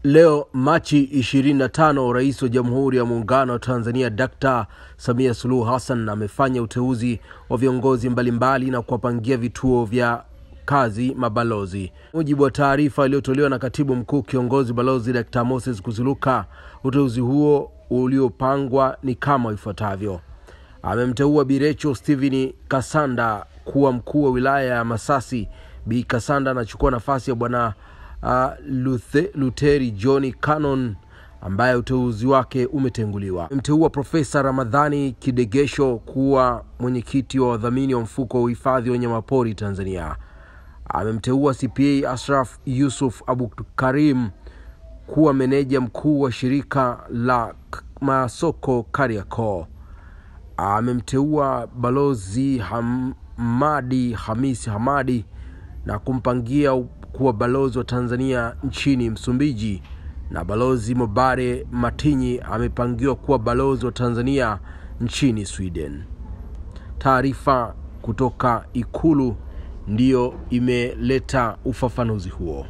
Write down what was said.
Leo Machi 25, Rais wa Jamhuri ya Muungano wa Tanzania Dr. Samia Suluhu Hassan amefanya uteuzi wa viongozi mbalimbali na kuwapangia vituo vya kazi mabalozi. Mujibu wa taarifa iliyotolewa na Katibu Mkuu Kiongozi Balozi Dr. Moses Kusiluka, uteuzi huo uliopangwa ni kama ifuatavyo. Amemteua Bi Rachel Steven Kasanda kuwa mkuu wa wilaya ya Masasi. Bi Kasanda anachukua nafasi ya Bwana Luteri John Cannon ambaye uteuzi wake umetenguliwa. Amemteua Profesa Ramadhani Kidegesho kuwa mwenyekiti wa wadhamini wa mfuko wa uhifadhi wa wanyamapori Tanzania. Amemteua CPA Ashraf Yusuf Abdukarim kuwa meneja mkuu wa shirika la masoko Kariakoo. Amemteua Balozi Hamadi Hamisi Hamadi na kumpangia kuwa balozi wa Tanzania nchini Msumbiji, na Balozi Mobare Matinyi amepangiwa kuwa balozi wa Tanzania nchini Sweden. Taarifa kutoka Ikulu ndiyo imeleta ufafanuzi huo.